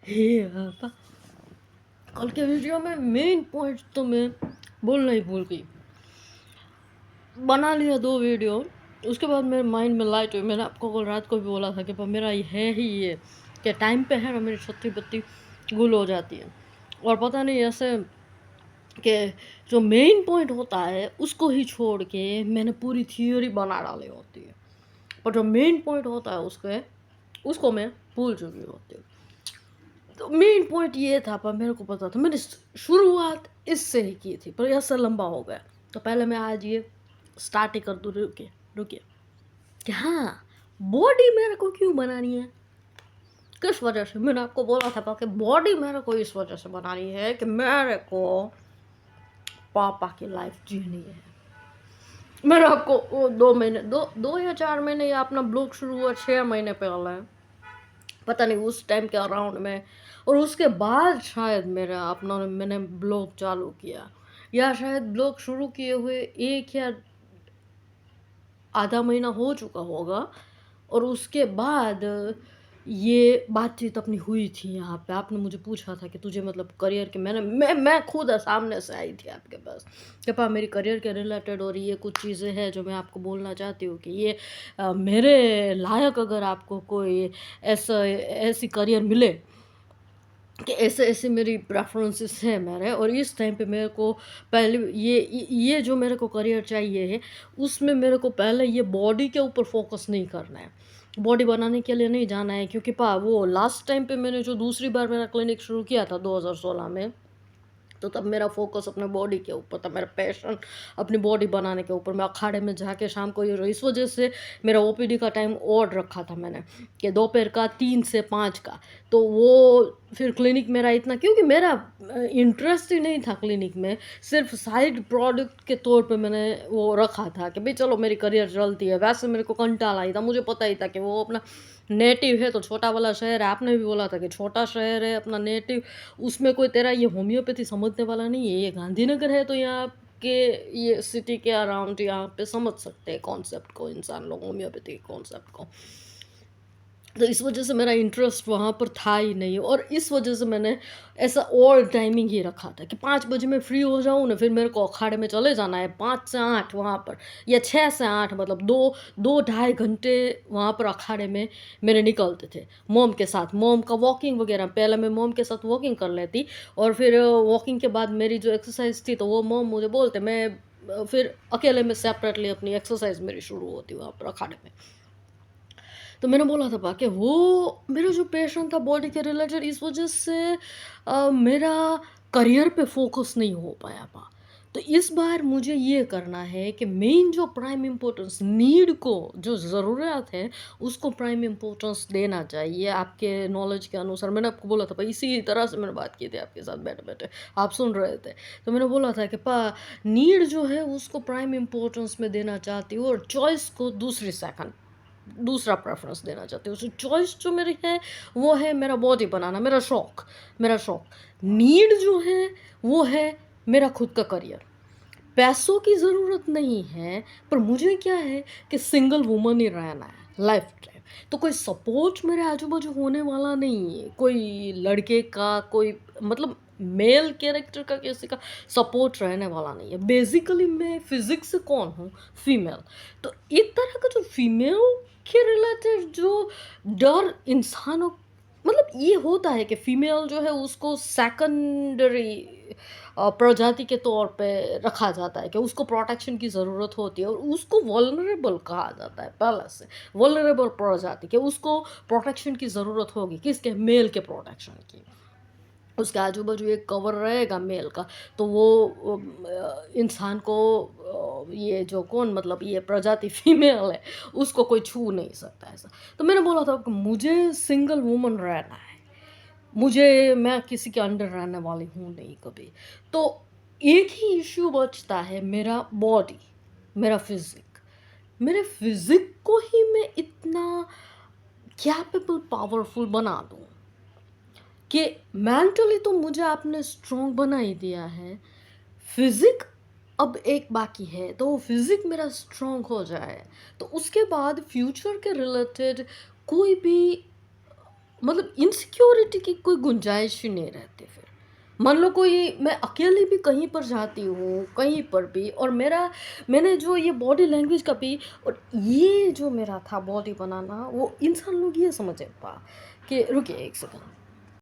हे आपा, कल के वीडियो में मेन पॉइंट तो मैं बोलना ही भूल गई। बना लिया 2 वीडियो, उसके बाद मेरे माइंड में लाइट हुई। मैंने आपको कल रात को भी बोला था कि मेरा ये है ही ये कि टाइम पे है ना मेरी छत्ती बत्ती गुल हो जाती है, और पता नहीं ऐसे कि जो मेन पॉइंट होता है उसको ही छोड़ के मैंने पूरी थियोरी बना डाली होती है, पर जो मेन पॉइंट होता है उसको मैं भूल चुकी होती हूँ। तो मेन पॉइंट ये था, पर मेरे को पता था, मैंने शुरुआत इससे ही की थी, पर ऐसा लंबा हो गया। तो पहले मैं आज ये स्टार्ट ही कर दूँ। रुकिए रुकिए कि हाँ, बॉडी मेरे को क्यों बनानी है, किस वजह से। मैंने आपको बोला था कि बॉडी मेरे को इस वजह से बनानी है कि मेरे को पापा की लाइफ जीनी है। मैंने आपको वो 2 महीने, दो या 4 महीने, या अपना ब्लॉग शुरू हुआ 6 महीने पहले, पता नहीं उस टाइम के अराउंड में, और उसके बाद शायद मैंने ब्लॉग चालू किया, या शायद ब्लॉग शुरू किए हुए 1 या आधा महीना हो चुका होगा। और उसके बाद ये बातचीत अपनी हुई थी यहाँ पे। आपने मुझे पूछा था कि तुझे मतलब करियर के, मैं खुद सामने से आई थी आपके पास कि पा मेरी करियर के रिलेटेड, और ये कुछ चीज़ें हैं जो मैं आपको बोलना चाहती हूँ कि ये मेरे लायक अगर आपको कोई ऐसी करियर मिले कि ऐसे ऐसे मेरी प्रेफरेंसेस हैं मेरे, और इस टाइम पे मेरे को पहले ये जो मेरे को करियर चाहिए है, उसमें मेरे को पहले ये बॉडी के ऊपर फोकस नहीं करना है, बॉडी बनाने के लिए नहीं जाना है। क्योंकि वो लास्ट टाइम पे मैंने जो दूसरी बार मेरा क्लिनिक शुरू किया था 2016 में, तो तब मेरा फोकस अपने बॉडी के ऊपर था, मेरा पैशन अपनी बॉडी बनाने के ऊपर। मैं अखाड़े में जाके शाम को, इस वजह से मेरा ओपीडी का टाइम और रखा था मैंने कि दोपहर का 3 से 5 का। तो वो फिर क्लिनिक मेरा इतना, क्योंकि मेरा इंटरेस्ट ही नहीं था क्लिनिक में, सिर्फ साइड प्रोडक्ट के तौर पे मैंने वो रखा था कि भाई चलो मेरी करियर चलती है। वैसे मेरे को कंटाला ही था, मुझे पता ही था कि वो अपना नेटिव है तो छोटा वाला शहर है। आपने भी बोला था कि छोटा शहर है अपना नेटिव, उसमें कोई तेरा ये होम्योपैथी समझने वाला नहीं है। ये गांधीनगर है तो यहाँ के ये सिटी के अराउंड यहाँ पे समझ सकते हैं कॉन्सेप्ट को इंसान लोग, होम्योपैथी कॉन्सेप्ट को। तो इस वजह से मेरा इंटरेस्ट वहाँ पर था ही नहीं, और इस वजह से मैंने ऐसा और टाइमिंग ही रखा था कि 5 बजे मैं फ्री हो जाऊँ ना, फिर मेरे को अखाड़े में चले जाना है 5 से 8 वहाँ पर, या 6 से 8, मतलब 2 ढाई घंटे वहाँ पर अखाड़े में मेरे निकलते थे मोम के साथ। मोम का वॉकिंग वगैरह, पहले मैं मोम के साथ वॉकिंग कर लेती, और फिर वॉकिंग के बाद मेरी जो एक्सरसाइज थी तो वो मोम मुझे बोलते, मैं फिर अकेले में सेपरेटली अपनी एक्सरसाइज मेरी शुरू होती वहाँ पर अखाड़े में। तो मैंने बोला था पा कि वो मेरा जो पैशन था बॉडी के रिलेटेड, इस वजह से मेरा करियर पे फोकस नहीं हो पाया पा। तो इस बार मुझे ये करना है कि मेन जो प्राइम इम्पोर्टेंस, नीड को, जो ज़रूरत है उसको प्राइम इम्पोर्टेंस देना चाहिए आपके नॉलेज के अनुसार। मैंने आपको बोला था पा, इसी तरह से मैंने बात की थी आपके साथ बैठे बैठे, आप सुन रहे थे। तो मैंने बोला था कि पा नीड जो है उसको प्राइम इम्पोर्टेंस में देना चाहती हूँ, और चॉइस को दूसरा प्रेफरेंस देना चाहती हूँ। सो चॉइस जो मेरी है वो है मेरा बॉडी बनाना, मेरा शौक। नीड जो है वो है मेरा खुद का करियर। पैसों की ज़रूरत नहीं है, पर मुझे क्या है कि सिंगल वुमन ही रहना है लाइफ टाइम। तो कोई सपोर्ट मेरे आजू बाजू होने वाला नहीं है, कोई लड़के का, कोई मतलब मेल कैरेक्टर का, किसी का सपोर्ट रहने वाला नहीं है। बेसिकली मैं फिजिक्स से कौन हूँ, फीमेल। तो एक तरह का जो फीमेल के रिलेटेड जो डर इंसानों, मतलब ये होता है कि फीमेल जो है उसको सेकेंडरी प्रजाति के तौर पे रखा जाता है, कि उसको प्रोटेक्शन की ज़रूरत होती है, और उसको वल्नरेबल कहा जाता है पहले से। वल्नरेबल प्रजाति के, उसको प्रोटेक्शन की ज़रूरत होगी, किसके, मेल के प्रोटेक्शन की। उसके आजू बाजू एक कवर रहेगा मेल का, तो वो इंसान को ये जो कौन, मतलब ये प्रजाति फीमेल है, उसको कोई छू नहीं सकता ऐसा। तो मैंने बोला था कि मुझे सिंगल वुमन रहना है, मैं किसी के अंडर रहने वाली हूँ नहीं कभी। तो एक ही इश्यू बचता है, मेरा बॉडी, मेरा फिजिक को ही मैं इतना कैपेबल, पावरफुल बना दूँ कि मेंटली तो मुझे आपने स्ट्रॉन्ग बना ही दिया है, फिजिक अब एक बाकी है। तो वो फिजिक मेरा स्ट्रॉन्ग हो जाए, तो उसके बाद फ्यूचर के रिलेटेड कोई भी मतलब इनसिक्योरिटी की कोई गुंजाइश ही नहीं रहती फिर। मान लो कोई मैं अकेली भी कहीं पर जाती हूँ, कहीं पर भी, और मैंने जो ये बॉडी लैंग्वेज का भी, और ये जो मेरा था बॉडी बनाना, वो इंसान लोग ये समझे पा कि रुकिए 1 सेकंड।